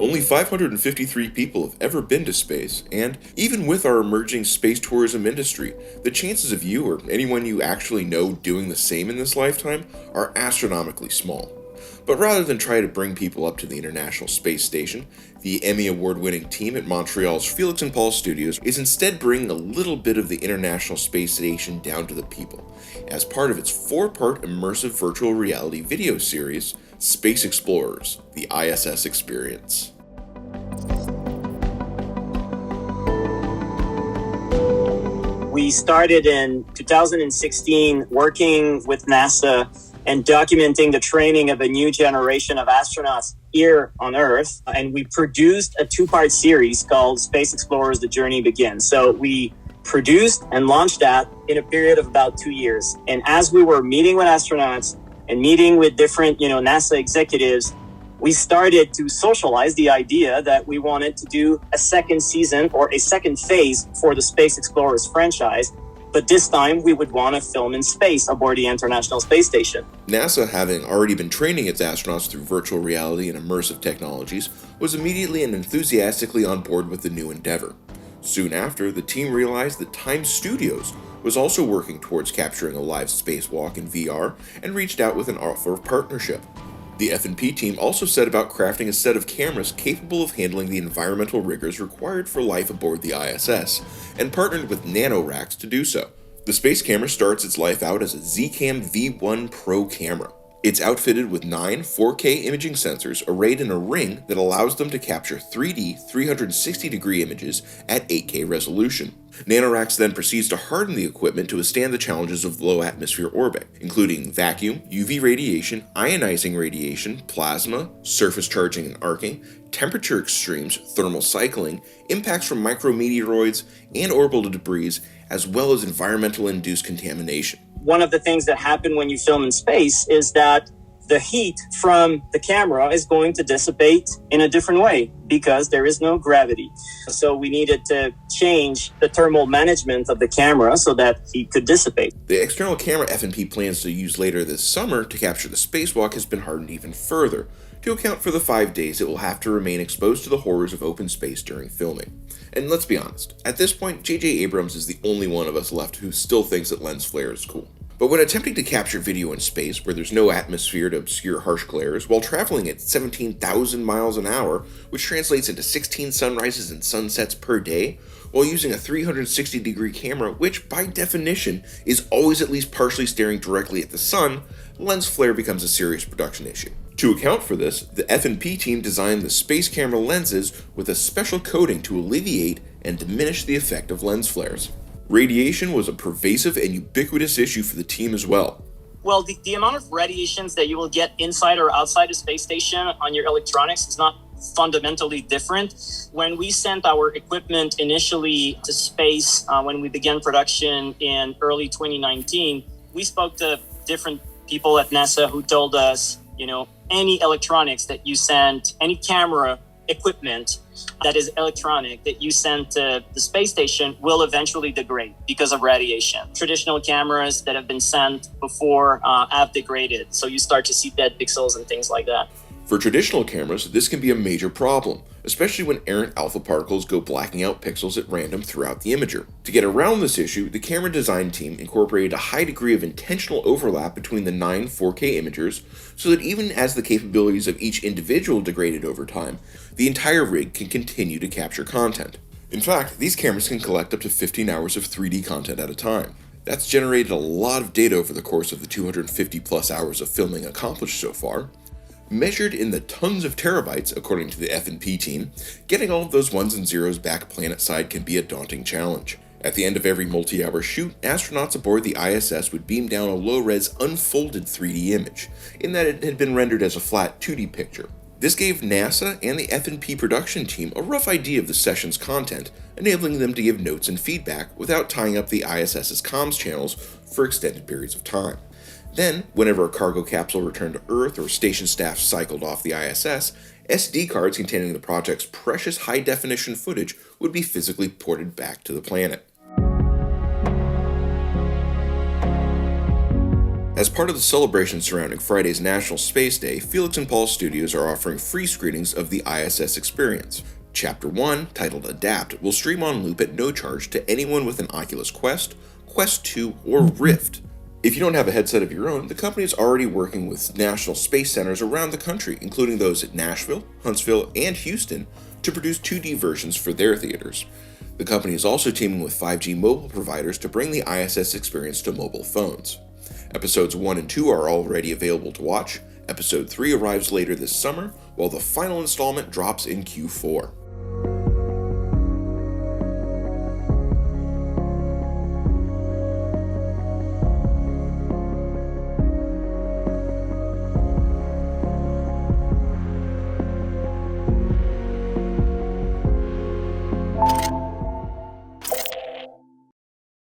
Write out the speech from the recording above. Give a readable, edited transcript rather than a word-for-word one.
Only 553 people have ever been to space, and even with our emerging space tourism industry, the chances of you or anyone you actually know doing the same in this lifetime are astronomically small. But rather than try to bring people up to the International Space Station, the Emmy award-winning team at Montreal's Felix and Paul Studios is instead bringing a little bit of the International Space Station down to the people, as part of its 4-part immersive virtual reality video series, Space Explorers, the ISS Experience. We started in 2016 working with NASA and documenting the training of a new generation of astronauts here on Earth. And we produced a 2-part series called Space Explorers, The Journey Begins. So we produced and launched that in a period of about 2 years. And as we were meeting with astronauts and meeting with different, NASA executives, we started to socialize the idea that we wanted to do a second season or a second phase for the Space Explorers franchise. But this time, we would want to film in space aboard the International Space Station. NASA, having already been training its astronauts through virtual reality and immersive technologies, was immediately and enthusiastically on board with the new endeavor. Soon after, the team realized that Time Studios was also working towards capturing a live spacewalk in VR and reached out with an offer of partnership. The F&P team also set about crafting a set of cameras capable of handling the environmental rigors required for life aboard the ISS, and partnered with NanoRacks to do so. The space camera starts its life out as a Zcam V1 Pro camera. It's outfitted with 9 4K imaging sensors arrayed in a ring that allows them to capture 3D 360-degree images at 8K resolution. NanoRacks then proceeds to harden the equipment to withstand the challenges of low atmosphere orbit, including vacuum, UV radiation, ionizing radiation, plasma, surface charging and arcing, temperature extremes, thermal cycling, impacts from micrometeoroids, and orbital debris, as well as environmental induced contamination. One of the things that happen when you film in space is that the heat from the camera is going to dissipate in a different way because there is no gravity. So we needed to change the thermal management of the camera so that heat could dissipate. The external camera F&P plans to use later this summer to capture the spacewalk has been hardened even further, to account for the 5 days it will have to remain exposed to the horrors of open space during filming. And let's be honest, at this point, J.J. Abrams is the only one of us left who still thinks that lens flare is cool. But when attempting to capture video in space where there's no atmosphere to obscure harsh glares, while traveling at 17,000 miles an hour, which translates into 16 sunrises and sunsets per day, while using a 360-degree camera, which by definition is always at least partially staring directly at the sun, lens flare becomes a serious production issue. To account for this, the F&P team designed the space camera lenses with a special coating to alleviate and diminish the effect of lens flares. Radiation was a pervasive and ubiquitous issue for the team as well. Well, the amount of radiations that you will get inside or outside the space station on your electronics is not fundamentally different. When we sent our equipment initially to space, when we began production in early 2019, we spoke to different people at NASA who told us, any electronics that you send, any camera equipment that is electronic that you send to the space station will eventually degrade because of radiation. Traditional cameras that have been sent before have degraded, so you start to see dead pixels and things like that. For traditional cameras, this can be a major problem, especially when errant alpha particles go blacking out pixels at random throughout the imager. To get around this issue, the camera design team incorporated a high degree of intentional overlap between the 9 4K imagers, so that even as the capabilities of each individual degraded over time, the entire rig can continue to capture content. In fact, these cameras can collect up to 15 hours of 3D content at a time. That's generated a lot of data over the course of the 250 plus hours of filming accomplished so far. Measured in the tons of terabytes, according to the F&P team, getting all of those ones and zeros back planet-side can be a daunting challenge. At the end of every multi-hour shoot, astronauts aboard the ISS would beam down a low-res unfolded 3D image, in that it had been rendered as a flat 2D picture. This gave NASA and the F&P production team a rough idea of the session's content, enabling them to give notes and feedback without tying up the ISS's comms channels for extended periods of time. Then, whenever a cargo capsule returned to Earth or station staff cycled off the ISS, SD cards containing the project's precious high-definition footage would be physically ported back to the planet. As part of the celebration surrounding Friday's National Space Day, Felix and Paul Studios are offering free screenings of the ISS Experience. Chapter 1, titled Adapt, will stream on loop at no charge to anyone with an Oculus Quest, Quest 2, or Rift. If you don't have a headset of your own, the company is already working with national space centers around the country, including those at Nashville, Huntsville, and Houston, to produce 2D versions for their theaters. The company is also teaming with 5G mobile providers to bring the ISS Experience to mobile phones. Episodes 1 and 2 are already available to watch. Episode 3 arrives later this summer, while the final installment drops in Q4.